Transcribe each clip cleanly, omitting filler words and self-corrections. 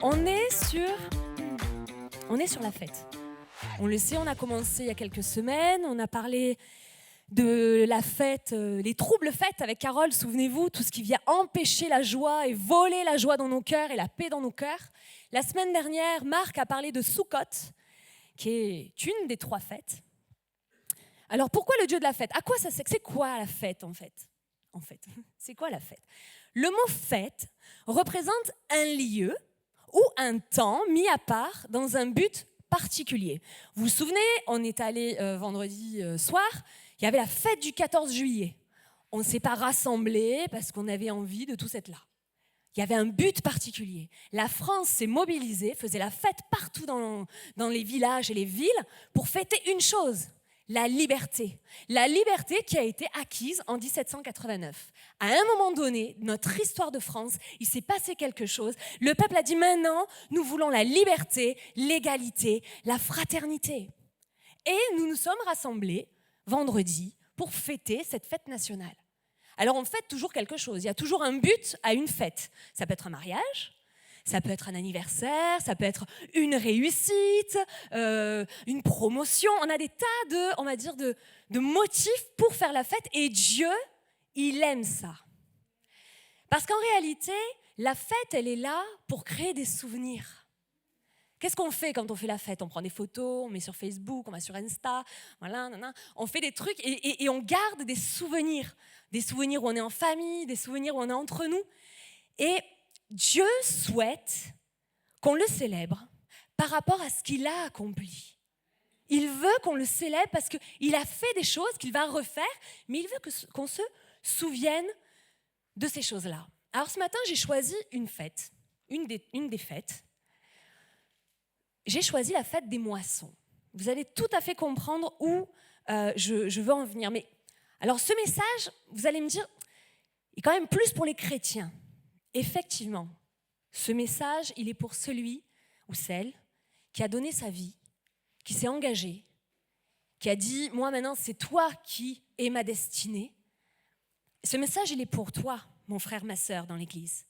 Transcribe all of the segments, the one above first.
On est sur la fête. On le sait, on a commencé il y a quelques semaines, on a parlé de la fête, les troubles fêtes avec Carole, souvenez-vous, tout ce qui vient empêcher la joie et voler la joie dans nos cœurs et la paix dans nos cœurs. La semaine dernière, Marc a parlé de Sukkot, qui est une des 3 fêtes. Alors pourquoi le dieu de la fête? À quoi ça sert? C'est quoi la fête en fait, c'est quoi la fête? Le mot fête représente un lieu ou un temps mis à part dans un but particulier. Vous vous souvenez, on est allé vendredi soir, il y avait la fête du 14 juillet. On ne s'est pas rassemblés parce qu'on avait envie de tous être là. Il y avait un but particulier. La France s'est mobilisée, faisait la fête partout dans les villages et les villes pour fêter une chose, la liberté. La liberté qui a été acquise en 1789. À un moment donné, notre histoire de France, il s'est passé quelque chose. Le peuple a dit maintenant, nous voulons la liberté, l'égalité, la fraternité. Et nous nous sommes rassemblés vendredi pour fêter cette fête nationale. Alors on fête toujours quelque chose, il y a toujours un but à une fête. Ça peut être un mariage, ça peut être un anniversaire, ça peut être une réussite, une promotion. On a des tas de motifs pour faire la fête et Dieu, il aime ça. Parce qu'en réalité, la fête, elle est là pour créer des souvenirs. Qu'est-ce qu'on fait quand on fait la fête? On prend des photos, on met sur Facebook, on va sur Insta, voilà, on fait des trucs et on garde des souvenirs où on est en famille, des souvenirs où on est entre nous. Et Dieu souhaite qu'on le célèbre par rapport à ce qu'il a accompli. Il veut qu'on le célèbre parce qu'il a fait des choses qu'il va refaire, mais il veut qu'on se souvienne de ces choses-là. Alors ce matin, j'ai choisi une fête, une des fêtes. J'ai choisi la fête des moissons. Vous allez tout à fait comprendre où je veux en venir. Mais alors ce message, vous allez me dire, est quand même plus pour les chrétiens. Effectivement, ce message, il est pour celui ou celle qui a donné sa vie, qui s'est engagé, qui a dit, moi maintenant c'est toi qui es ma destinée. Ce message, il est pour toi, mon frère, ma sœur dans l'église.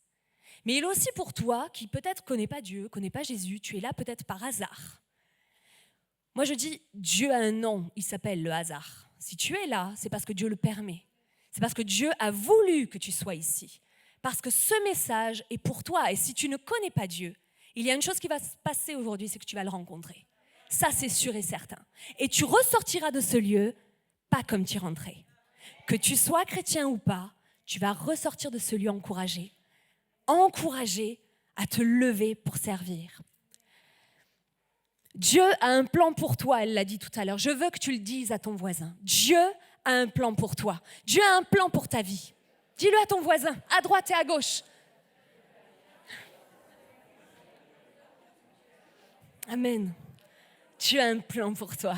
Mais il est aussi pour toi qui peut-être ne connais pas Dieu, connais pas Jésus, tu es là peut-être par hasard. Moi je dis, Dieu a un nom, il s'appelle le hasard. Si tu es là, c'est parce que Dieu le permet. C'est parce que Dieu a voulu que tu sois ici. Parce que ce message est pour toi. Et si tu ne connais pas Dieu, il y a une chose qui va se passer aujourd'hui, c'est que tu vas le rencontrer. Ça, c'est sûr et certain. Et tu ressortiras de ce lieu, pas comme tu es rentré. Que tu sois chrétien ou pas, tu vas ressortir de ce lieu encouragé à te lever pour servir. Dieu a un plan pour toi, elle l'a dit tout à l'heure. Je veux que tu le dises à ton voisin. Dieu a un plan pour toi. Dieu a un plan pour ta vie. Dis-le à ton voisin, à droite et à gauche. Amen. Dieu a un plan pour toi.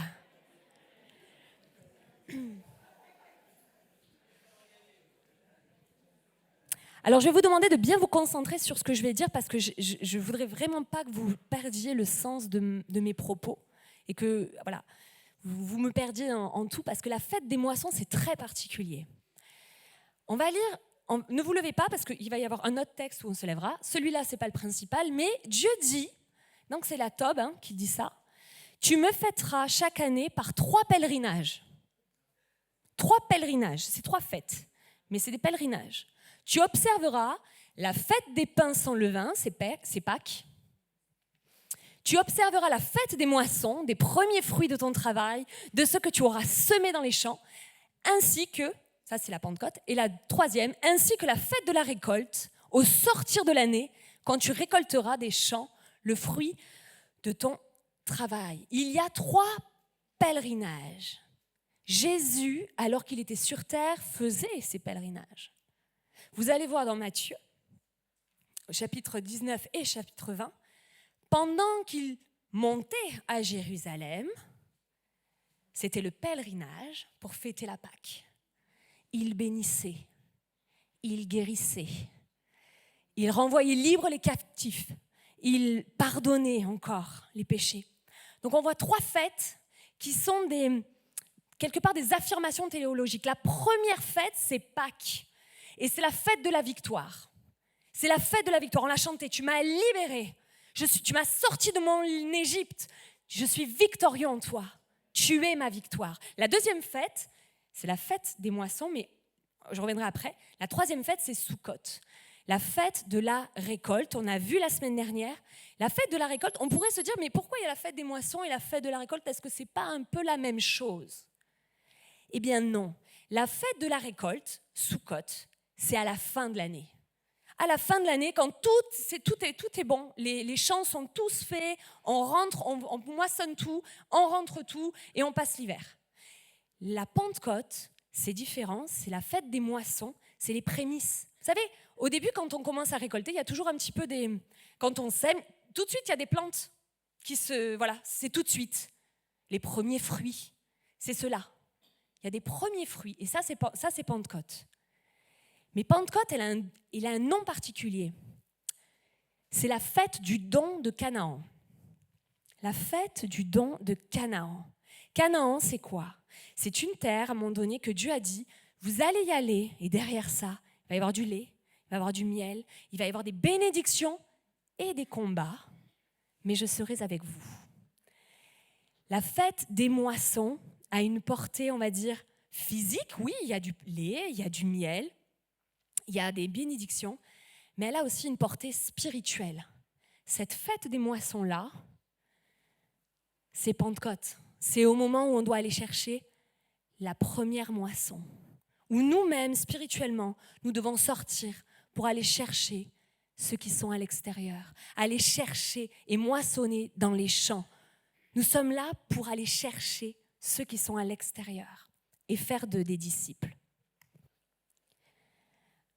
Alors, je vais vous demander de bien vous concentrer sur ce que je vais dire parce que je ne voudrais vraiment pas que vous perdiez le sens de mes propos et que voilà, vous me perdiez en tout parce que la fête des moissons, c'est très particulier. On va lire, ne vous levez pas parce qu'il va y avoir un autre texte où on se lèvera. Celui-là, ce n'est pas le principal, mais Dieu dit, donc c'est la Tob qui dit ça, tu me fêteras chaque année par 3 pèlerinages. 3 pèlerinages, c'est 3 fêtes, mais c'est des pèlerinages. Tu observeras la fête des pains sans levain, c'est Pâques. Tu observeras la fête des moissons, des premiers fruits de ton travail, de ce que tu auras semé dans les champs, ainsi que, ça c'est la Pentecôte, et la 3e, ainsi que la fête de la récolte, au sortir de l'année, quand tu récolteras des champs le fruit de ton travail. Il y a 3 pèlerinages. Jésus, alors qu'il était sur terre, faisait ces pèlerinages. Vous allez voir dans Matthieu, chapitre 19 et chapitre 20, pendant qu'il montait à Jérusalem, c'était le pèlerinage pour fêter la Pâque. Il bénissait, il guérissait, il renvoyait libres les captifs, il pardonnait encore les péchés. Donc on voit 3 fêtes qui sont quelque part des affirmations théologiques. La première fête, c'est Pâques. Et c'est la fête de la victoire. C'est la fête de la victoire. On l'a chanté. Tu m'as libéré Tu m'as sorti de mon Égypte. Je suis victorieux en toi. Tu es ma victoire. La deuxième fête, c'est la fête des moissons, mais je reviendrai après. La troisième fête, c'est Sukkot. La fête de la récolte. On a vu la semaine dernière. La fête de la récolte, on pourrait se dire, mais pourquoi il y a la fête des moissons et la fête de la récolte? Est-ce que ce n'est pas un peu la même chose? Eh bien non. La fête de la récolte, Sukkot, c'est à la fin de l'année. À la fin de l'année, quand tout est bon, les champs sont tous faits, on rentre, on moissonne tout, on rentre tout et on passe l'hiver. La Pentecôte, c'est différent, c'est la fête des moissons, c'est les prémices. Vous savez, au début, quand on commence à récolter, il y a toujours un petit peu quand on sème, tout de suite, il y a des plantes voilà, c'est tout de suite. Les premiers fruits, c'est cela. Il y a des premiers fruits et ça, c'est Pentecôte. Mais Pentecôte, il a un nom particulier. C'est la fête du don de Canaan. La fête du don de Canaan. Canaan, c'est quoi? C'est une terre, à un moment donné, que Dieu a dit, vous allez y aller, et derrière ça, il va y avoir du lait, il va y avoir du miel, il va y avoir des bénédictions et des combats, mais je serai avec vous. La fête des moissons a une portée, on va dire, physique. Oui, il y a du lait, il y a du miel, il y a des bénédictions, mais elle a aussi une portée spirituelle. Cette fête des moissons-là, c'est Pentecôte. C'est au moment où on doit aller chercher la première moisson, où nous-mêmes, spirituellement, nous devons sortir pour aller chercher ceux qui sont à l'extérieur, aller chercher et moissonner dans les champs. Nous sommes là pour aller chercher ceux qui sont à l'extérieur et faire d'eux des disciples.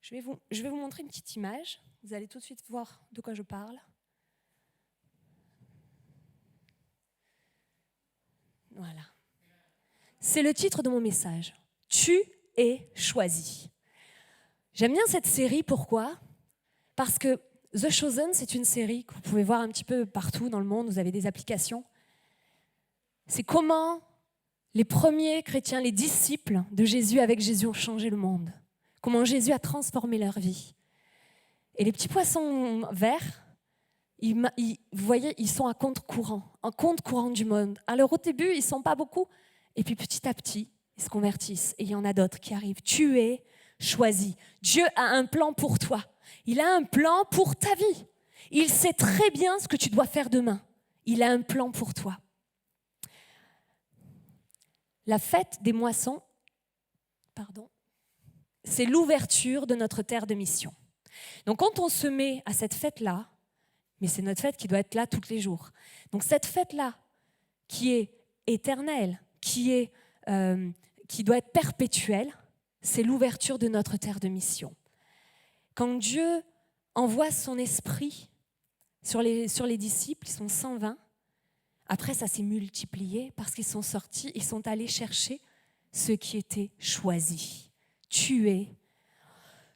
Je vais vous montrer une petite image. Vous allez tout de suite voir de quoi je parle. Voilà. C'est le titre de mon message. Tu es choisi. J'aime bien cette série, pourquoi? Parce que The Chosen, c'est une série que vous pouvez voir un petit peu partout dans le monde, vous avez des applications. C'est comment les premiers chrétiens, les disciples de Jésus avec Jésus ont changé le monde. Comment Jésus a transformé leur vie. Et les petits poissons verts, vous voyez, ils sont à contre-courant du monde. Alors au début, ils ne sont pas beaucoup, et puis petit à petit, ils se convertissent. Et il y en a d'autres qui arrivent. Tu es choisi. Dieu a un plan pour toi. Il a un plan pour ta vie. Il sait très bien ce que tu dois faire demain. Il a un plan pour toi. La fête des moissons, c'est l'ouverture de notre terre de mission. Donc quand on se met à cette fête-là, mais c'est notre fête qui doit être là tous les jours. Donc cette fête-là, qui est éternelle, qui doit être perpétuelle, c'est l'ouverture de notre terre de mission. Quand Dieu envoie son esprit sur les disciples, ils sont 120, après ça s'est multiplié parce qu'ils sont sortis, ils sont allés chercher ceux qui étaient choisis. Tu es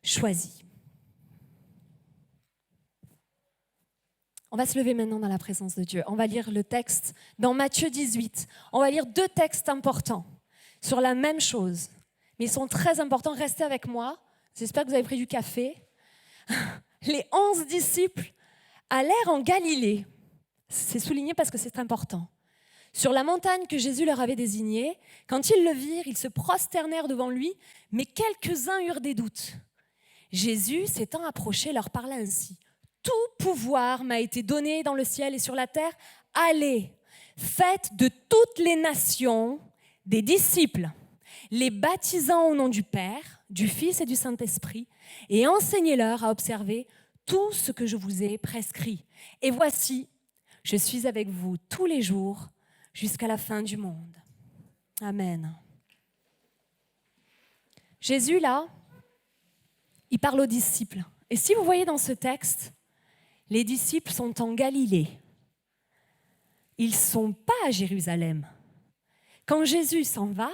choisi. On va se lever maintenant dans la présence de Dieu. On va lire le texte dans Matthieu 18. On va lire 2 textes importants sur la même chose. Mais ils sont très importants. Restez avec moi. J'espère que vous avez pris du café. Les 11 disciples allèrent en Galilée. C'est souligné parce que c'est important. Sur la montagne que Jésus leur avait désignée, quand ils le virent, ils se prosternèrent devant lui, mais quelques-uns eurent des doutes. Jésus, s'étant approché, leur parla ainsi. Tout pouvoir m'a été donné dans le ciel et sur la terre. Allez, faites de toutes les nations des disciples, les baptisant au nom du Père, du Fils et du Saint-Esprit, et enseignez-leur à observer tout ce que je vous ai prescrit. Et voici, je suis avec vous tous les jours jusqu'à la fin du monde. Amen. Jésus, là, il parle aux disciples. Et si vous voyez dans ce texte, les disciples sont en Galilée. Ils ne sont pas à Jérusalem. Quand Jésus s'en va,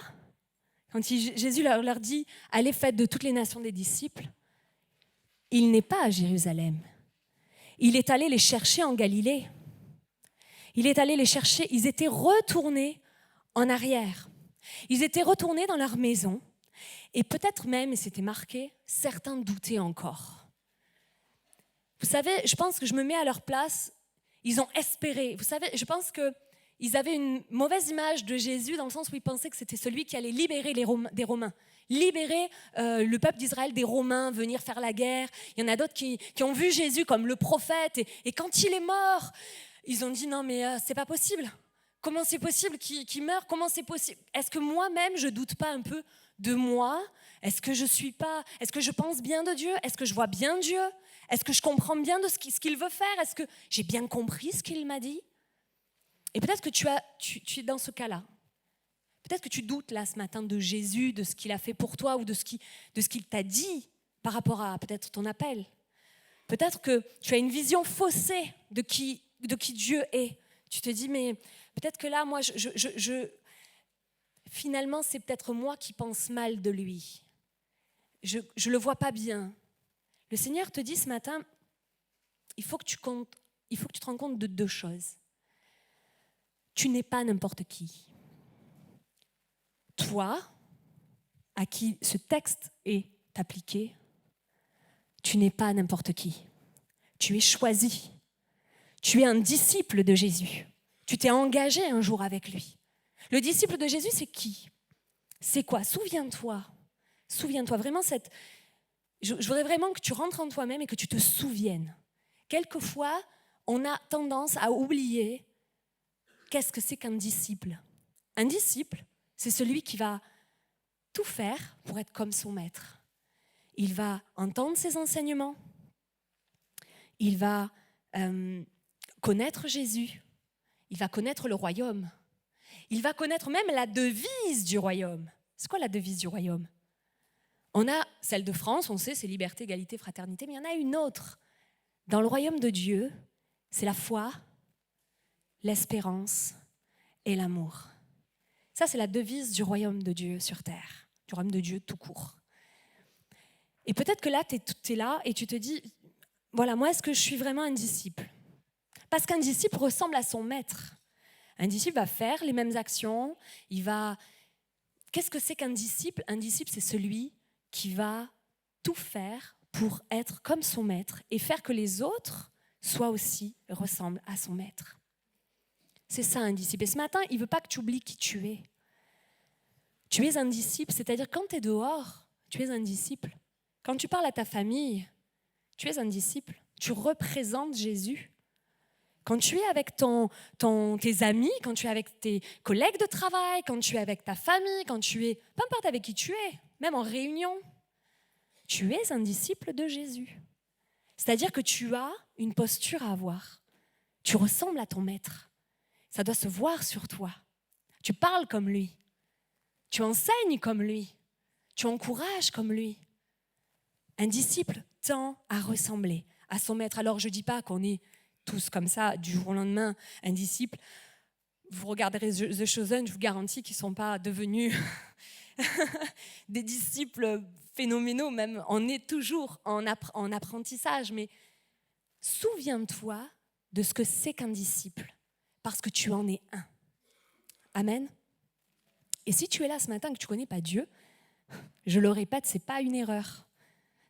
Jésus leur dit « Allez, faites de toutes les nations des disciples », il n'est pas à Jérusalem. Il est allé les chercher en Galilée. Il est allé les chercher, ils étaient retournés en arrière. Ils étaient retournés dans leur maison. Et peut-être même, et c'était marqué, certains doutaient encore. Vous savez, je pense que je me mets à leur place. Ils ont espéré. Vous savez, je pense qu'ils avaient une mauvaise image de Jésus dans le sens où ils pensaient que c'était celui qui allait libérer des Romains. Libérer le peuple d'Israël des Romains, venir faire la guerre. Il y en a d'autres qui ont vu Jésus comme le prophète. Et quand il est mort, ils ont dit non mais c'est pas possible. Comment c'est possible qu'il meure? Comment c'est possible? Est-ce que moi-même je doute pas un peu de moi? Est-ce que je pense bien de Dieu? Est-ce que je vois bien Dieu? Est-ce que je comprends bien de ce qu'il veut faire? Est-ce que j'ai bien compris ce qu'il m'a dit? Et peut-être que tu es dans ce cas-là. Peut-être que tu doutes là ce matin de Jésus, de ce qu'il a fait pour toi ou de ce qu'il t'a dit par rapport à peut-être ton appel. Peut-être que tu as une vision faussée de qui Dieu est. Tu te dis, mais peut-être que là, moi, finalement, c'est peut-être moi qui pense mal de lui. Je ne le vois pas bien. Le Seigneur te dit ce matin, il faut que tu te rends compte de 2 choses. Tu n'es pas n'importe qui. Toi, à qui ce texte est appliqué, tu n'es pas n'importe qui. Tu es choisi. Tu es un disciple de Jésus. Tu t'es engagé un jour avec lui. Le disciple de Jésus, c'est qui? C'est quoi? Souviens-toi vraiment je voudrais vraiment que tu rentres en toi-même et que tu te souviennes. Quelquefois, on a tendance à oublier qu'est-ce que c'est qu'un disciple. Un disciple, c'est celui qui va tout faire pour être comme son maître. Il va entendre ses enseignements. Il va connaître Jésus. Il va connaître le royaume. Il va connaître même la devise du royaume. C'est quoi la devise du royaume? On a celle de France, on sait, c'est liberté, égalité, fraternité, mais il y en a une autre. Dans le royaume de Dieu, c'est la foi, l'espérance et l'amour. Ça, c'est la devise du royaume de Dieu sur terre, du royaume de Dieu tout court. Et peut-être que là, tu es là et tu te dis, voilà, moi, est-ce que je suis vraiment un disciple? Parce qu'un disciple ressemble à son maître. Un disciple va faire les mêmes actions, Qu'est-ce que c'est qu'un disciple? Un disciple, c'est celui qui va tout faire pour être comme son maître et faire que les autres ressemblent à son maître. C'est ça un disciple. Et ce matin, il ne veut pas que tu oublies qui tu es. Tu es un disciple, c'est-à-dire quand tu es dehors, tu es un disciple. Quand tu parles à ta famille, tu es un disciple. Tu représentes Jésus. Quand tu es avec tes amis, quand tu es avec tes collègues de travail, quand tu es avec ta famille, peu importe avec qui tu es, même en réunion, tu es un disciple de Jésus. C'est-à-dire que tu as une posture à avoir. Tu ressembles à ton maître. Ça doit se voir sur toi. Tu parles comme lui. Tu enseignes comme lui. Tu encourages comme lui. Un disciple tend à ressembler à son maître. Alors je ne dis pas qu'on est tous comme ça, du jour au lendemain, un disciple. Vous regarderez The Chosen, je vous garantis qu'ils ne sont pas devenus des disciples phénoménaux, même on est toujours en apprentissage. Mais souviens-toi de ce que c'est qu'un disciple, parce que tu en es un. Amen. Et si tu es là ce matin et que tu ne connais pas Dieu, je le répète, ce n'est pas une erreur.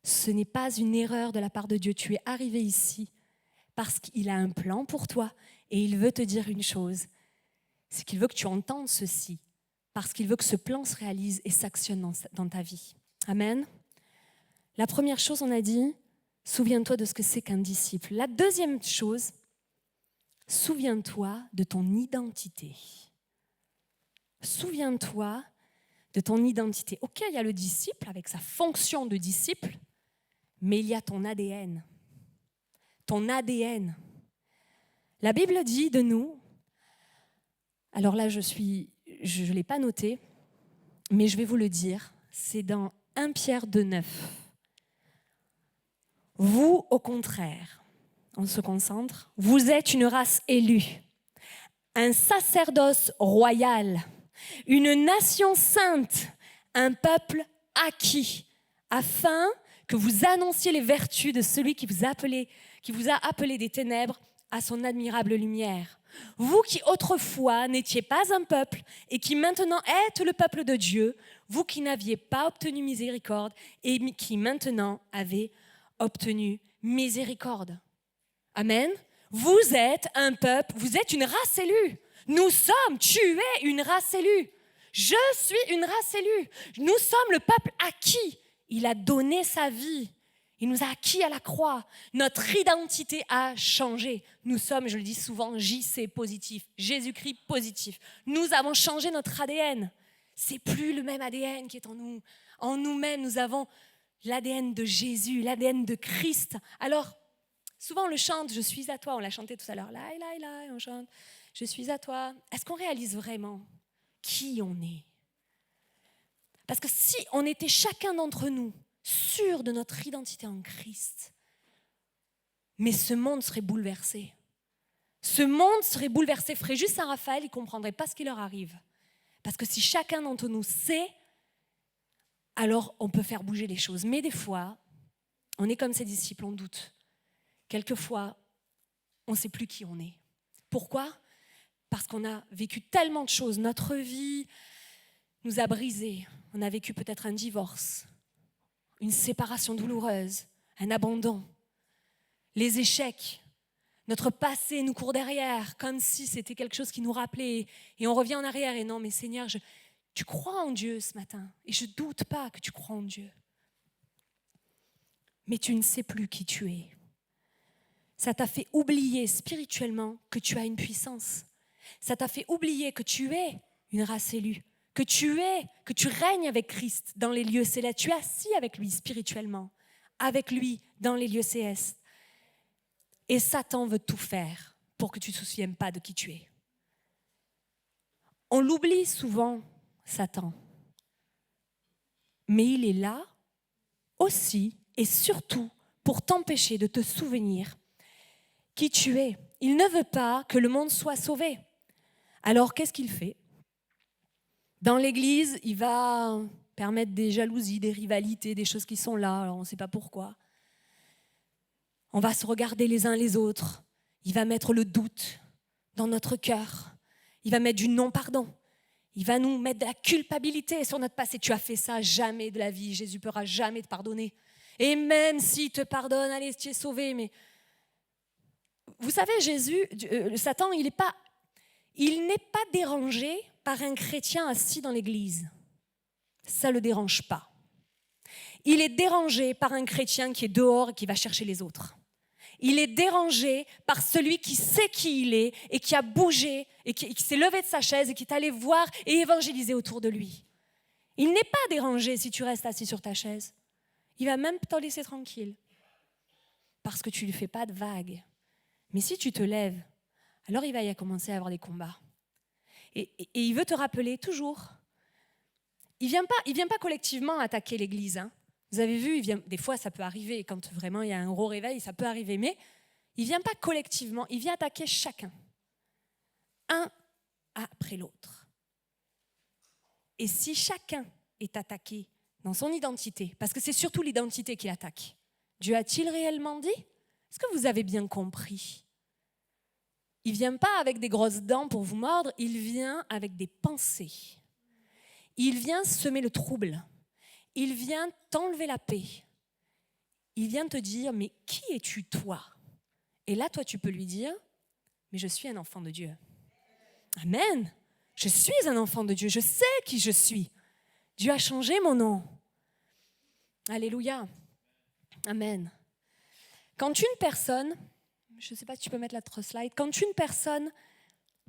Ce n'est pas une erreur de la part de Dieu. Tu es arrivé ici parce qu'il a un plan pour toi et il veut te dire une chose, c'est qu'il veut que tu entendes ceci, parce qu'il veut que ce plan se réalise et s'actionne dans ta vie. Amen. La première chose, on a dit, souviens-toi de ce que c'est qu'un disciple. La deuxième chose, souviens-toi de ton identité. Souviens-toi de ton identité. Ok, il y a le disciple avec sa fonction de disciple, mais il y a ton ADN. Ton ADN. La Bible dit de nous, alors là je ne l'ai pas noté, mais je vais vous le dire, c'est dans 1 Pierre 2,9. Vous, au contraire, on se concentre, vous êtes une race élue, un sacerdoce royal, une nation sainte, un peuple acquis, afin que vous annonciez les vertus de celui qui vous a appelé des ténèbres à son admirable lumière. Vous qui autrefois n'étiez pas un peuple et qui maintenant êtes le peuple de Dieu, vous qui n'aviez pas obtenu miséricorde et qui maintenant avez obtenu miséricorde. Amen. Vous êtes un peuple, vous êtes une race élue. Tu es une race élue. Je suis une race élue. Nous sommes le peuple acquis. Il a donné sa vie. Il nous a acquis à la croix. Notre identité a changé. Nous sommes, je le dis souvent, JC positif, Jésus-Christ positif. Nous avons changé notre ADN. C'est plus le même ADN qui est en nous. En nous-mêmes, nous avons l'ADN de Jésus, l'ADN de Christ. Alors, souvent on le chante, je suis à toi. On l'a chanté tout à l'heure. Là, on chante, je suis à toi. Est-ce qu'on réalise vraiment qui on est? Parce que si on était chacun d'entre nous sûr de notre identité en Christ, mais ce monde serait bouleversé. Ce monde serait bouleversé. Fréjus Saint-Raphaël, ils ne comprendraient pas ce qui leur arrive. Parce que si chacun d'entre nous sait, alors on peut faire bouger les choses. Mais des fois, on est comme ses disciples, on doute. Quelquefois, on ne sait plus qui on est. Pourquoi ? Parce qu'on a vécu tellement de choses. Notre vie nous a brisés. On a vécu peut-être un divorce, une séparation douloureuse, un abandon, les échecs. Notre passé nous court derrière, comme si c'était quelque chose qui nous rappelait. Et on revient en arrière. Et non, mais Seigneur, tu crois en Dieu ce matin. Et je ne doute pas que tu crois en Dieu. Mais tu ne sais plus qui tu es. Ça t'a fait oublier spirituellement que tu as une puissance. Ça t'a fait oublier que tu es une race élue. Que tu règnes avec Christ dans les lieux célestes. Tu es assis avec lui spirituellement. Avec lui dans les lieux célestes. Et Satan veut tout faire pour que tu ne te souviennes pas de qui tu es. On l'oublie souvent, Satan. Mais il est là aussi et surtout pour t'empêcher de te souvenir qui tu es. Il ne veut pas que le monde soit sauvé. Alors qu'est-ce qu'il fait ? Dans l'église, il va permettre des jalousies, des rivalités, des choses qui sont là, alors on ne sait pas pourquoi. On va se regarder les uns les autres. Il va mettre le doute dans notre cœur. Il va mettre du non-pardon. Il va nous mettre de la culpabilité sur notre passé. Tu as fait ça, jamais de la vie. Jésus ne pourra jamais te pardonner. Et même s'il te pardonne, allez, tu es sauvé. Mais vous savez, Satan, il n'est pas dérangé par un chrétien assis dans l'église. Ça ne le dérange pas. Il est dérangé par un chrétien qui est dehors et qui va chercher les autres. Il est dérangé par celui qui sait qui il est et qui a bougé et qui s'est levé de sa chaise et qui est allé voir et évangéliser autour de lui. Il n'est pas dérangé si tu restes assis sur ta chaise. Il va même t'en laisser tranquille parce que tu ne lui fais pas de vagues. Mais si tu te lèves, alors il va y commencer à avoir des combats. Et il veut te rappeler toujours. Il vient pas collectivement attaquer l'église, hein. Vous avez vu, des fois ça peut arriver, quand vraiment il y a un gros réveil, ça peut arriver, mais il ne vient pas collectivement, il vient attaquer chacun, un après l'autre. Et si chacun est attaqué dans son identité, parce que c'est surtout l'identité qui attaque, Dieu a-t-il réellement dit ? Est-ce que vous avez bien compris ? Il ne vient pas avec des grosses dents pour vous mordre, il vient avec des pensées. Il vient semer le trouble. Il vient t'enlever la paix. Il vient te dire, mais qui es-tu toi ? Et là, toi, tu peux lui dire, mais je suis un enfant de Dieu. Amen. Je suis un enfant de Dieu. Je sais qui je suis. Dieu a changé mon nom. Alléluia. Amen. Quand une personne, je ne sais pas si tu peux mettre l'autre slide, quand une personne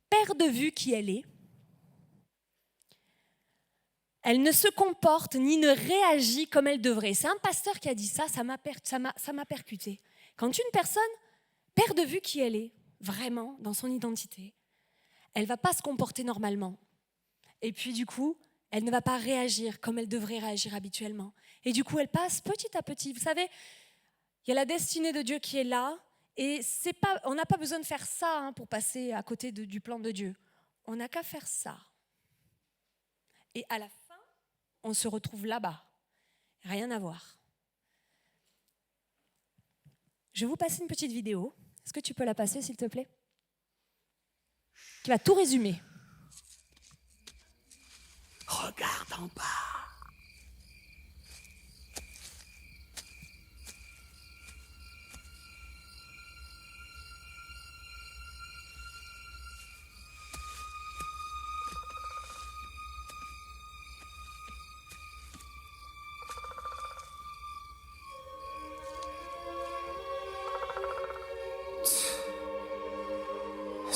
perd de vue qui elle est, elle ne se comporte ni ne réagit comme elle devrait. C'est un pasteur qui a dit ça, ça m'a percuté. Quand une personne perd de vue qui elle est, vraiment, dans son identité, elle ne va pas se comporter normalement. Et puis du coup, elle ne va pas réagir comme elle devrait réagir habituellement. Et du coup, elle passe petit à petit. Vous savez, il y a la destinée de Dieu qui est là, et on n'a pas besoin de faire ça pour passer à côté du plan de Dieu. On n'a qu'à faire ça. Et à la fin, on se retrouve là-bas. Rien à voir. Je vais vous passer une petite vidéo. Est-ce que tu peux la passer, s'il te plaît ? Qui va tout résumer. Regarde en bas.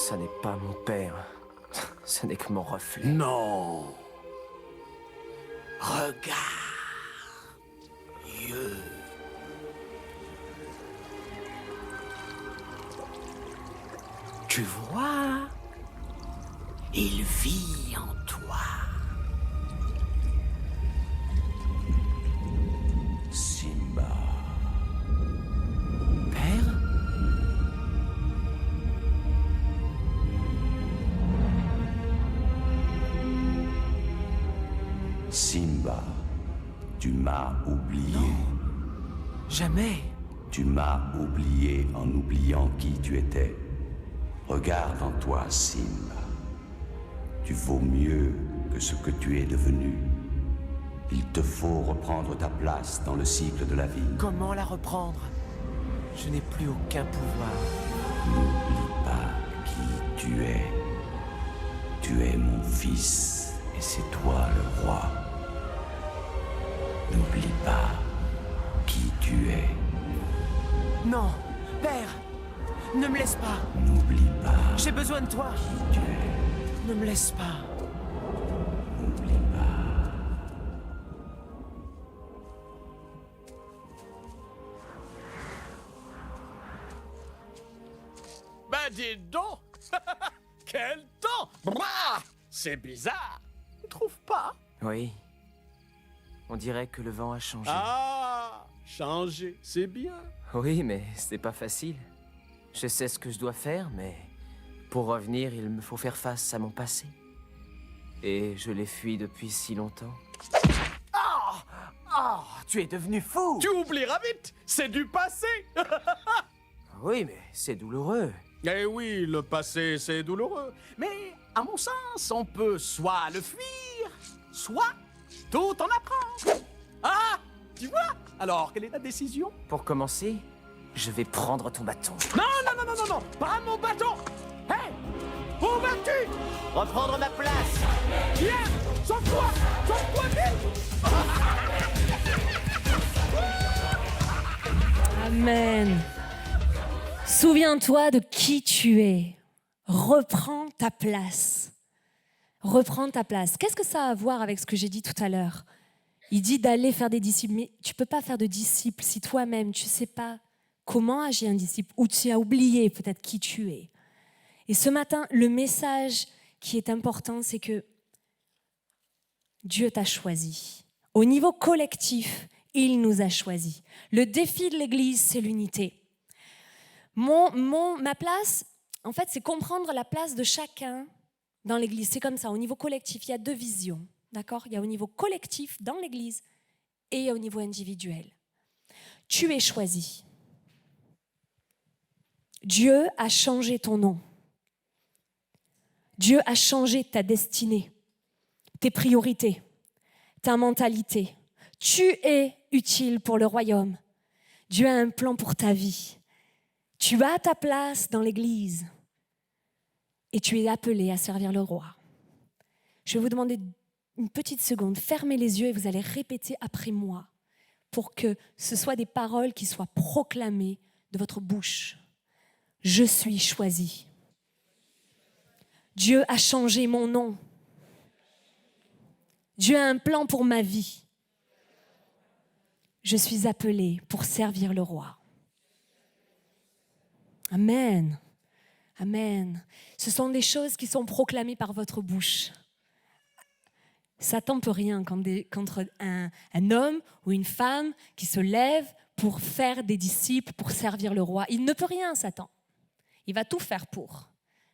Ça n'est pas mon père. Ce n'est que mon reflet. Non. Regarde. Yeux. Tu vois? Il vit en toi. Simba. Père? Simba, tu m'as oublié. Jamais. Tu m'as oublié en oubliant qui tu étais. Regarde en toi, Simba. Tu vaux mieux que ce que tu es devenu. Il te faut reprendre ta place dans le cycle de la vie. Comment la reprendre? Je n'ai plus aucun pouvoir. N'oublie pas qui tu es. Tu es mon fils et c'est toi le roi. N'oublie pas qui tu es. Non, père, ne me laisse pas. N'oublie pas J'ai besoin de toi. qui tu es. Ne me laisse pas. N'oublie pas. Ben dis donc. Quel temps. Bah, c'est bizarre. Tu trouves pas? Oui. On dirait que le vent a changé. Ah, changer, c'est bien. Oui, mais c'est pas facile. Je sais ce que je dois faire, mais pour revenir, il me faut faire face à mon passé. Et je l'ai fui depuis si longtemps. Oh, tu es devenu fou! Tu oublieras vite, c'est du passé. Oui, mais c'est douloureux. Eh oui, le passé, c'est douloureux. Mais, à mon sens, on peut soit le fuir, soit tout en apprendre. Ah, tu vois? Alors, quelle est ta décision? Pour commencer, je vais prendre ton bâton. Non, non, non, non, non, non, pas mon bâton. Hé, où vas-tu? Reprendre ma place! Viens, sauve-toi, sauve-toi vite. Amen. Souviens-toi de qui tu es. Reprends ta place. Reprends ta place. Qu'est-ce que ça a à voir avec ce que j'ai dit tout à l'heure? Il dit d'aller faire des disciples, mais tu ne peux pas faire de disciples si toi-même, tu ne sais pas comment agit un disciple, ou tu as oublié peut-être qui tu es. Et ce matin, le message qui est important, c'est que Dieu t'a choisi. Au niveau collectif, il nous a choisis. Le défi de l'Église, c'est l'unité. Ma place, en fait, c'est comprendre la place de chacun dans l'Église. C'est comme ça, au niveau collectif, il y a deux visions. D'accord? Il y a au niveau collectif dans l'Église et au niveau individuel. Tu es choisi. Dieu a changé ton nom. Dieu a changé ta destinée, tes priorités, ta mentalité. Tu es utile pour le royaume. Dieu a un plan pour ta vie. Tu as ta place dans l'Église et tu es appelé à servir le roi. Je vais vous demander une petite seconde. Fermez les yeux et vous allez répéter après moi pour que ce soit des paroles qui soient proclamées de votre bouche. Je suis choisi. Dieu a changé mon nom. Dieu a un plan pour ma vie. Je suis appelé pour servir le roi. Amen. Amen. Ce sont des choses qui sont proclamées par votre bouche. Satan ne peut rien contre un homme ou une femme qui se lève pour faire des disciples, pour servir le roi. Il ne peut rien, Satan. Il va tout faire pour.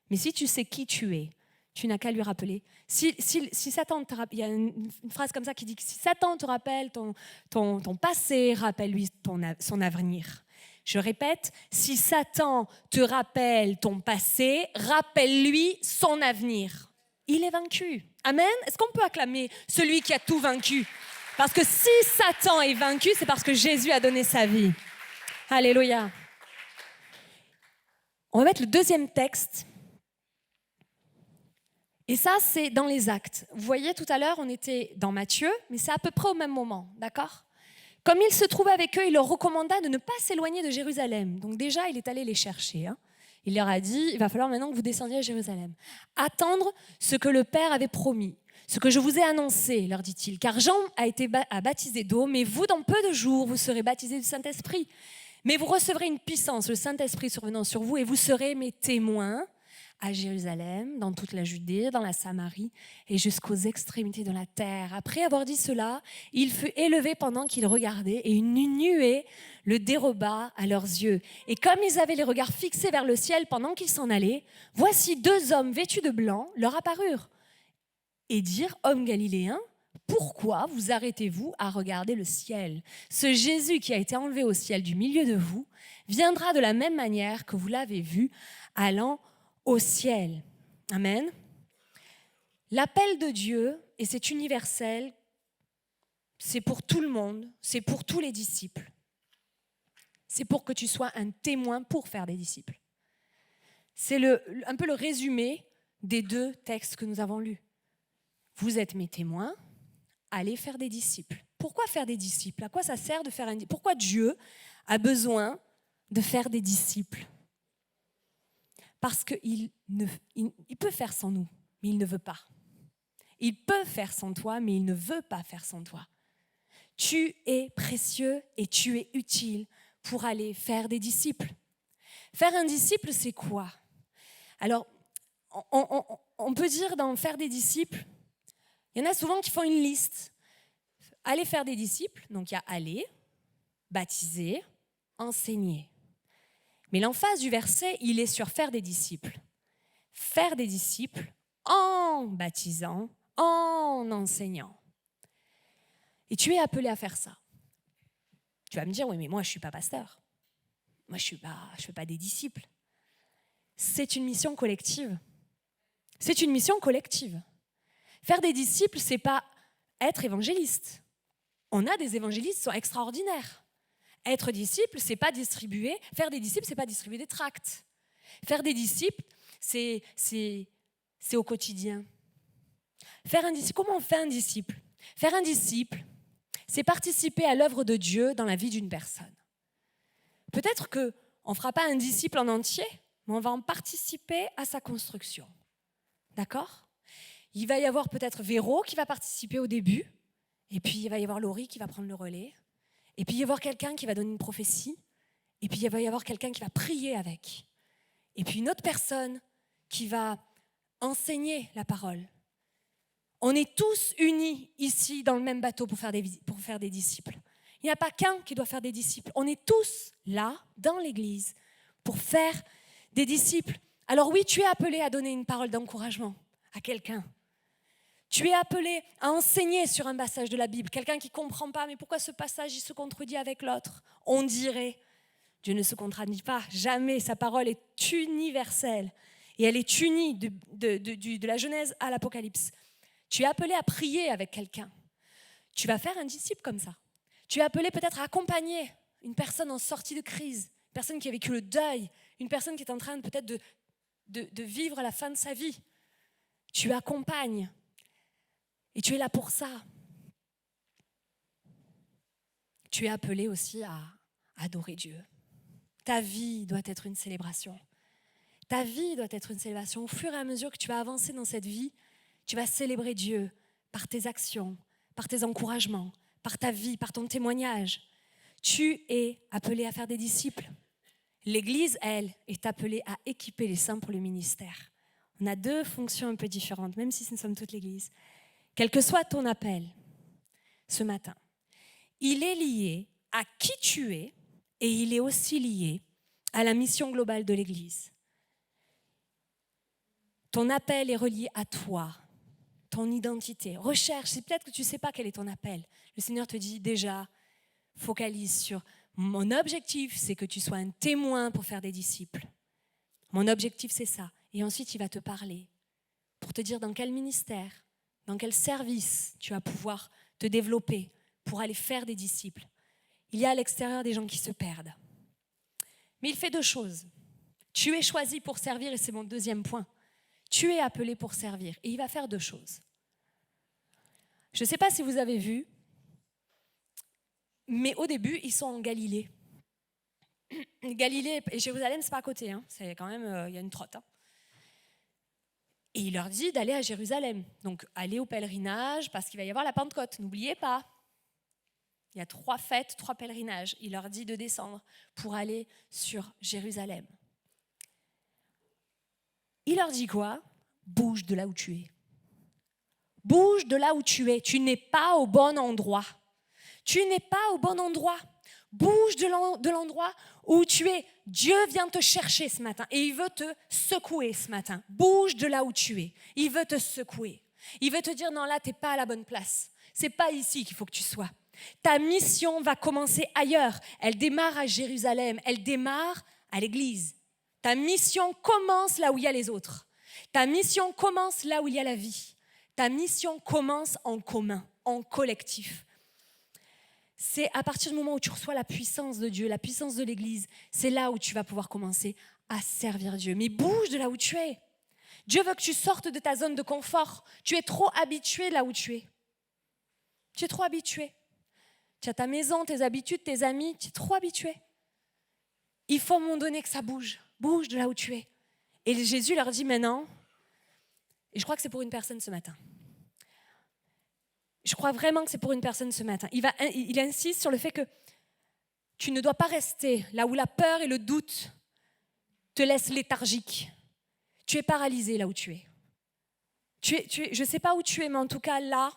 Mais si tu sais qui tu es, tu n'as qu'à lui rappeler. Si Satan te rappelle, il y a une phrase comme ça qui dit que si Satan te rappelle ton passé, rappelle-lui son avenir. Je répète, si Satan te rappelle ton passé, rappelle-lui son avenir. Il est vaincu. Amen. Est-ce qu'on peut acclamer celui qui a tout vaincu? Parce que si Satan est vaincu, c'est parce que Jésus a donné sa vie. Alléluia. On va mettre le deuxième texte. Et ça, c'est dans les Actes. Vous voyez, tout à l'heure, on était dans Matthieu, mais c'est à peu près au même moment, d'accord? Comme il se trouvait avec eux, il leur recommanda de ne pas s'éloigner de Jérusalem. Donc déjà, il est allé les chercher. Il leur a dit, il va falloir maintenant que vous descendiez à Jérusalem. Attendre ce que le Père avait promis, ce que je vous ai annoncé, leur dit-il. Car Jean a baptisé d'eau, mais vous, dans peu de jours, vous serez baptisés du Saint-Esprit. Mais vous recevrez une puissance, le Saint-Esprit survenant sur vous, et vous serez mes témoins à Jérusalem, dans toute la Judée, dans la Samarie et jusqu'aux extrémités de la terre. Après avoir dit cela, il fut élevé pendant qu'il regardait et une nuée le déroba à leurs yeux. Et comme ils avaient les regards fixés vers le ciel pendant qu'ils s'en allaient, voici 2 hommes vêtus de blanc leur apparurent et dirent, hommes galiléens, pourquoi vous arrêtez-vous à regarder le ciel ? Ce Jésus qui a été enlevé au ciel du milieu de vous viendra de la même manière que vous l'avez vu allant au ciel. Amen. L'appel de Dieu, et c'est universel, c'est pour tout le monde, c'est pour tous les disciples. C'est pour que tu sois un témoin pour faire des disciples. C'est un peu le résumé des 2 textes que nous avons lus. Vous êtes mes témoins, allez faire des disciples. Pourquoi faire des disciples ? À quoi ça sert de faire un disciple ? Pourquoi Dieu a besoin de faire des disciples ? Parce qu'il peut faire sans nous, mais il ne veut pas. Il peut faire sans toi, mais il ne veut pas faire sans toi. Tu es précieux et tu es utile pour aller faire des disciples. Faire un disciple, c'est quoi ? Alors, on peut dire dans faire des disciples, il y en a souvent qui font une liste. Aller faire des disciples, donc il y a aller, baptiser, enseigner. Mais l'emphase du verset, il est sur faire des disciples. Faire des disciples en baptisant, en enseignant. Et tu es appelé à faire ça. Tu vas me dire, oui, mais moi, je ne suis pas pasteur. Moi, je ne fais pas des disciples. C'est une mission collective. C'est une mission collective. Faire des disciples, ce n'est pas être évangéliste. On a des évangélistes qui sont extraordinaires. Être disciple, c'est pas distribuer. Faire des disciples, c'est pas distribuer des tracts. Faire des disciples, c'est au quotidien. Faire un disciple, comment on fait un disciple ? Faire un disciple, c'est participer à l'œuvre de Dieu dans la vie d'une personne. Peut-être qu'on ne fera pas un disciple en entier, mais on va en participer à sa construction. D'accord ? Il va y avoir peut-être Véro qui va participer au début, et puis il va y avoir Laurie qui va prendre le relais. Et puis il va y avoir quelqu'un qui va donner une prophétie. Et puis il va y avoir quelqu'un qui va prier avec. Et puis une autre personne qui va enseigner la parole. On est tous unis ici dans le même bateau pour faire des disciples. Il n'y a pas qu'un qui doit faire des disciples. On est tous là, dans l'église, pour faire des disciples. Alors oui, tu es appelé à donner une parole d'encouragement à quelqu'un. Tu es appelé à enseigner sur un passage de la Bible. Quelqu'un qui ne comprend pas, mais pourquoi ce passage il se contredit avec l'autre ? On dirait, Dieu ne se contredit pas, jamais. Sa parole est universelle. Et elle est unie de la Genèse à l'Apocalypse. Tu es appelé à prier avec quelqu'un. Tu vas faire un disciple comme ça. Tu es appelé peut-être à accompagner une personne en sortie de crise, une personne qui a vécu le deuil, une personne qui est en train peut-être de vivre la fin de sa vie. Tu accompagnes. Et tu es là pour ça. Tu es appelé aussi à adorer Dieu. Ta vie doit être une célébration. Ta vie doit être une célébration. Au fur et à mesure que tu vas avancer dans cette vie, tu vas célébrer Dieu par tes actions, par tes encouragements, par ta vie, par ton témoignage. Tu es appelé à faire des disciples. L'Église, elle, est appelée à équiper les saints pour le ministère. On a 2 fonctions un peu différentes, même si ce ne sommes toute l'Église. Quel que soit ton appel ce matin, il est lié à qui tu es et il est aussi lié à la mission globale de l'Église. Ton appel est relié à toi, ton identité. Recherche, c'est peut-être que tu ne sais pas quel est ton appel. Le Seigneur te dit déjà, focalise sur mon objectif, c'est que tu sois un témoin pour faire des disciples. Mon objectif, c'est ça. Et ensuite, il va te parler pour te dire dans quel ministère, dans quel service tu vas pouvoir te développer pour aller faire des disciples. Il y a à l'extérieur des gens qui se perdent. Mais il fait 2 choses. Tu es choisi pour servir et c'est mon 2e point. Tu es appelé pour servir et il va faire 2 choses. Je ne sais pas si vous avez vu, mais au début, ils sont en Galilée. Galilée et Jérusalem, c'est pas à côté, hein. C'est quand même, il y a une trotte. Hein. Et il leur dit d'aller à Jérusalem. Donc, aller au pèlerinage parce qu'il va y avoir la Pentecôte. N'oubliez pas. Il y a 3 fêtes, 3 pèlerinages. Il leur dit de descendre pour aller sur Jérusalem. Il leur dit quoi ? Bouge de là où tu es. Bouge de là où tu es. Tu n'es pas au bon endroit. Tu n'es pas au bon endroit. Bouge de l'endroit où tu es. Dieu vient te chercher ce matin et il veut te secouer ce matin. Bouge de là où tu es. Il veut te secouer. Il veut te dire non, là, tu n'es pas à la bonne place. C'est pas ici qu'il faut que tu sois. Ta mission va commencer ailleurs. Elle démarre à Jérusalem. Elle démarre à l'église. Ta mission commence là où il y a les autres. Ta mission commence là où il y a la vie. Ta mission commence en commun, en collectif. C'est à partir du moment où tu reçois la puissance de Dieu, la puissance de l'Église, c'est là où tu vas pouvoir commencer à servir Dieu. Mais bouge de là où tu es. Dieu veut que tu sortes de ta zone de confort. Tu es trop habitué là où tu es. Tu es trop habitué. Tu as ta maison, tes habitudes, tes amis, tu es trop habitué. Il faut à un moment donné que ça bouge. Bouge de là où tu es. Et Jésus leur dit maintenant, et je crois que c'est pour une personne ce matin. Je crois vraiment que c'est pour une personne ce matin. Il insiste sur le fait que tu ne dois pas rester là où la peur et le doute te laissent léthargique. Tu es paralysé là où tu es. Je ne sais pas où tu es, mais en tout cas là,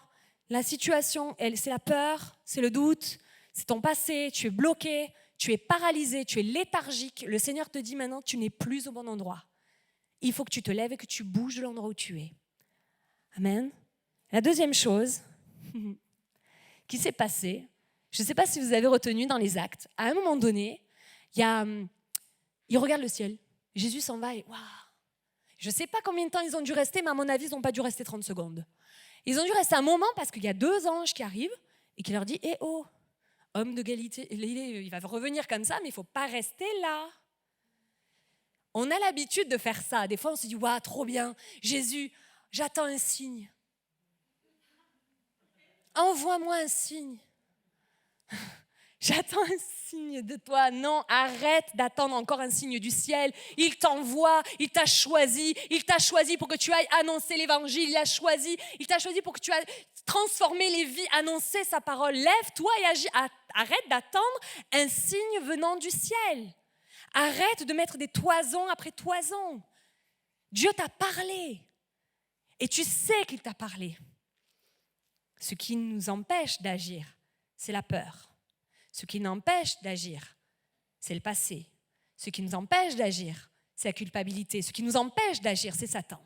la situation, c'est la peur, c'est le doute, c'est ton passé, tu es bloqué, tu es paralysé, tu es léthargique. Le Seigneur te dit maintenant, tu n'es plus au bon endroit. Il faut que tu te lèves et que tu bouges de l'endroit où tu es. Amen. La deuxième chose qui s'est passée, je ne sais pas si vous avez retenu dans les actes, à un moment donné, il regarde le ciel. Jésus s'en va et waouh. Je ne sais pas combien de temps ils ont dû rester, mais à mon avis, ils n'ont pas dû rester 30 secondes. Ils ont dû rester un moment parce qu'il y a 2 anges qui arrivent et qui leur disent « Eh oh, homme de Galilée, il va revenir comme ça, mais il ne faut pas rester là. » On a l'habitude de faire ça. Des fois, on se dit « Waouh, trop bien, Jésus, j'attends un signe. Envoie-moi un signe. » J'attends un signe de toi. Non, arrête d'attendre encore un signe du ciel. Il t'envoie, il t'a choisi pour que tu ailles annoncer l'évangile. Il t'a choisi pour que tu ailles transformer les vies, annoncer sa parole. Lève-toi et agis. Arrête d'attendre un signe venant du ciel. Arrête de mettre des toisons après toisons. Dieu t'a parlé et tu sais qu'il t'a parlé. Ce qui nous empêche d'agir, c'est la peur. Ce qui nous empêche d'agir, c'est le passé. Ce qui nous empêche d'agir, c'est la culpabilité. Ce qui nous empêche d'agir, c'est Satan.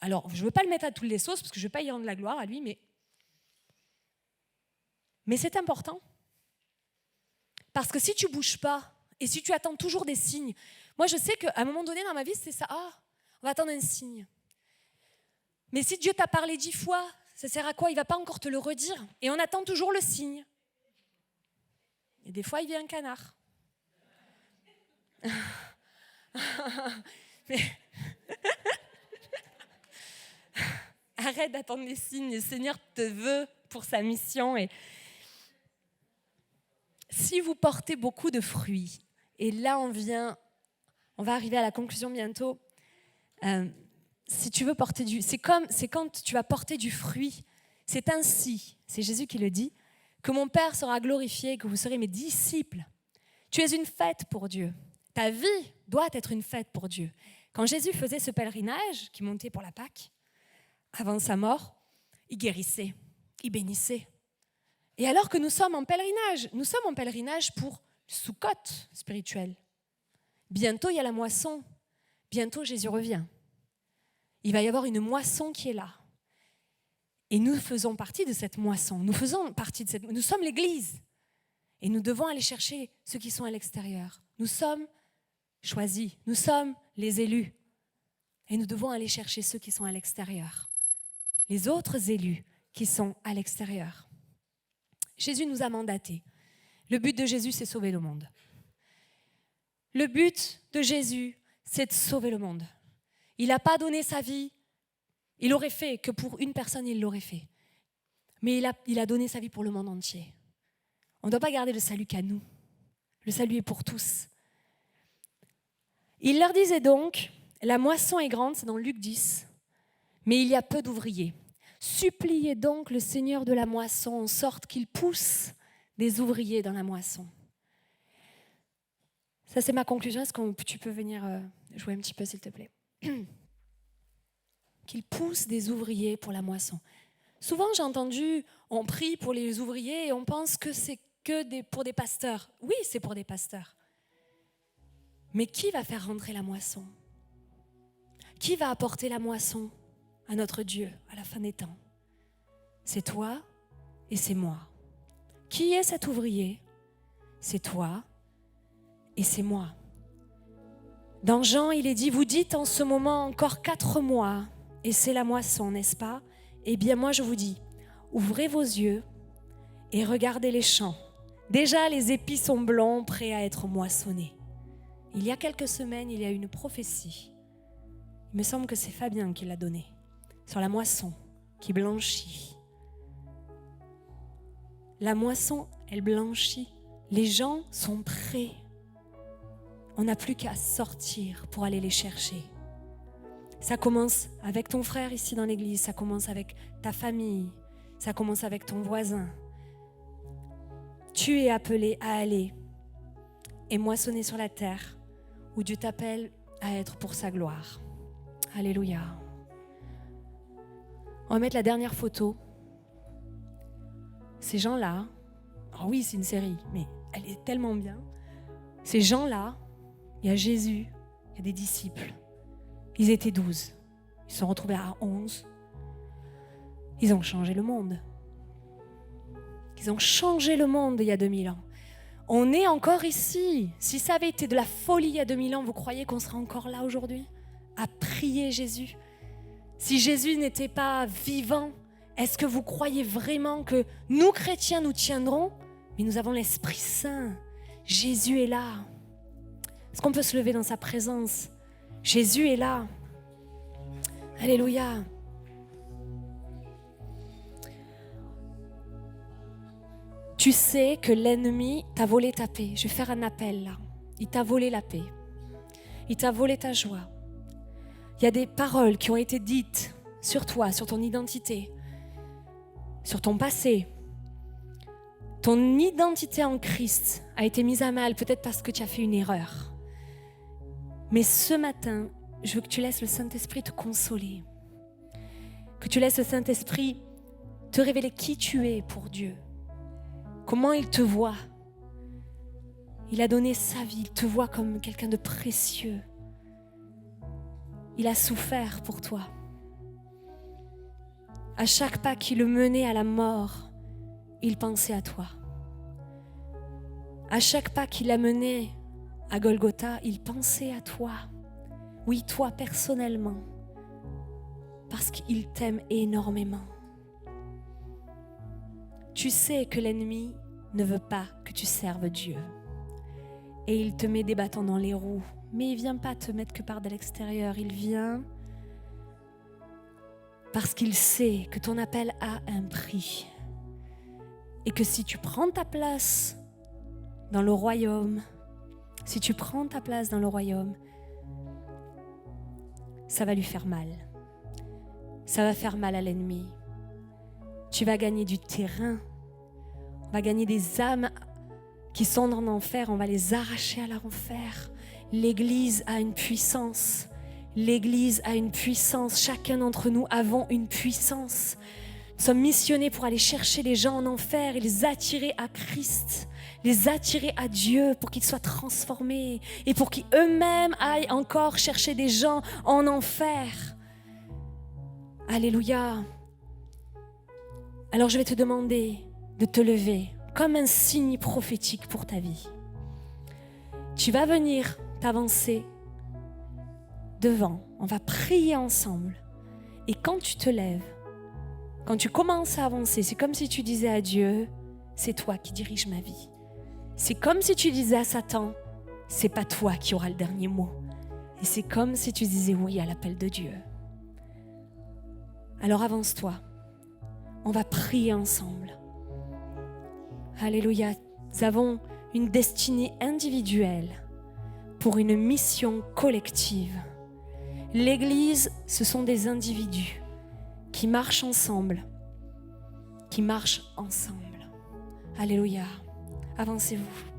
Alors, je ne veux pas le mettre à toutes les sauces, parce que je ne veux pas y rendre la gloire à lui, mais c'est important. Parce que si tu ne bouges pas, et si tu attends toujours des signes, moi je sais qu'à un moment donné dans ma vie, c'est ça, on va attendre un signe. Mais si Dieu t'a parlé 10 fois, ça sert à quoi ? Il ne va pas encore te le redire. Et on attend toujours le signe. Et des fois, il vient un canard. Mais arrête d'attendre les signes. Le Seigneur te veut pour sa mission. Et si vous portez beaucoup de fruits, et là on va arriver à la conclusion bientôt, si tu veux porter c'est quand tu vas porter du fruit. C'est ainsi, c'est Jésus qui le dit, que mon Père sera glorifié, que vous serez mes disciples. Tu es une fête pour Dieu. Ta vie doit être une fête pour Dieu. Quand Jésus faisait ce pèlerinage, qui montait pour la Pâque, avant sa mort, il guérissait, il bénissait. Et alors que nous sommes en pèlerinage pour Soukhot spirituel. Bientôt, il y a la moisson. Bientôt, Jésus revient. Il va y avoir une moisson qui est là. Et nous faisons partie de cette moisson. Nous sommes l'Église. Et nous devons aller chercher ceux qui sont à l'extérieur. Nous sommes choisis. Nous sommes les élus. Et nous devons aller chercher ceux qui sont à l'extérieur. Les autres élus qui sont à l'extérieur. Jésus nous a mandatés. Le but de Jésus, c'est sauver le monde. Le but de Jésus, c'est de sauver le monde. Il n'a pas donné sa vie. Il aurait fait que pour une personne, il l'aurait fait. Mais il a donné sa vie pour le monde entier. On ne doit pas garder le salut qu'à nous. Le salut est pour tous. Il leur disait donc, la moisson est grande, c'est dans Luc 10, mais il y a peu d'ouvriers. Suppliez donc le Seigneur de la moisson en sorte qu'il pousse des ouvriers dans la moisson. Ça, c'est ma conclusion. Est-ce que tu peux venir jouer un petit peu, s'il te plaît? Qu'il pousse des ouvriers pour la moisson. Souvent, j'ai entendu, on prie pour les ouvriers et on pense que c'est pour des pasteurs. Oui, c'est pour des pasteurs. Mais qui va faire rentrer la moisson? Qui va apporter la moisson à notre Dieu à la fin des temps? C'est toi et c'est moi. Qui est cet ouvrier? C'est toi et c'est moi. Dans Jean, il est dit, vous dites en ce moment encore 4 mois et c'est la moisson, n'est-ce pas? Eh bien moi je vous dis, ouvrez vos yeux et regardez les champs. Déjà les épis sont blonds, prêts à être moissonnés. Il y a quelques semaines, il y a une prophétie. Il me semble que c'est Fabien qui l'a donnée, sur la moisson qui blanchit. La moisson, elle blanchit. Les gens sont prêts. On n'a plus qu'à sortir pour aller les chercher. Ça commence avec ton frère ici dans l'église, ça commence avec ta famille, ça commence avec ton voisin. Tu es appelé à aller et moissonner sur la terre où Dieu t'appelle à être pour sa gloire. Alléluia. On va mettre la dernière photo. Ces gens-là, oh oui, c'est une série, mais elle est tellement bien. Ces gens-là, il y a Jésus, il y a des disciples. Ils étaient 12. Ils se sont retrouvés à 11. Ils ont changé le monde. Ils ont changé le monde il y a 2000 ans. On est encore ici. Si ça avait été de la folie il y a 2000 ans, vous croyez qu'on serait encore là aujourd'hui à prier Jésus? Si Jésus n'était pas vivant, est-ce que vous croyez vraiment que nous, chrétiens, nous tiendrons? Mais nous avons l'Esprit Saint. Jésus est là. Est-ce qu'on peut se lever dans sa présence? Jésus est là. Alléluia. Tu sais que l'ennemi t'a volé ta paix. Je vais faire un appel là. Il t'a volé la paix. Il t'a volé ta joie. Il y a des paroles qui ont été dites sur toi, sur ton identité, sur ton passé. Ton identité en Christ a été mise à mal, peut-être parce que tu as fait une erreur. Mais ce matin, je veux que tu laisses le Saint-Esprit te consoler. Que tu laisses le Saint-Esprit te révéler qui tu es pour Dieu. Comment il te voit. Il a donné sa vie, il te voit comme quelqu'un de précieux. Il a souffert pour toi. À chaque pas qui le menait à la mort, il pensait à toi. À chaque pas qui l'a mené à Golgotha, il pensait à toi. Oui, toi personnellement. Parce qu'il t'aime énormément. Tu sais que l'ennemi ne veut pas que tu serves Dieu. Et il te met des bâtons dans les roues. Mais il ne vient pas te mettre que par de l'extérieur. Il vient parce qu'il sait que ton appel a un prix. Et que si tu prends ta place dans le royaume, si tu prends ta place dans le royaume, ça va lui faire mal. Ça va faire mal à l'ennemi. Tu vas gagner du terrain. On va gagner des âmes qui sont en enfer. On va les arracher à l'enfer. L'Église a une puissance. L'Église a une puissance. Chacun d'entre nous avons une puissance. Nous sommes missionnés pour aller chercher les gens en enfer et les attirer à Christ, les attirer à Dieu pour qu'ils soient transformés et pour qu'eux-mêmes aillent encore chercher des gens en enfer. Alléluia. Alors je vais te demander de te lever comme un signe prophétique pour ta vie. Tu vas venir t'avancer devant. On va prier ensemble. Et quand tu te lèves, quand tu commences à avancer, c'est comme si tu disais à Dieu, c'est toi qui diriges ma vie. C'est comme si tu disais à Satan, c'est pas toi qui auras le dernier mot. Et c'est comme si tu disais oui à l'appel de Dieu. Alors avance-toi. On va prier ensemble. Alléluia. Nous avons une destinée individuelle pour une mission collective. L'Église, ce sont des individus qui marchent ensemble. Alléluia. Avancez-vous.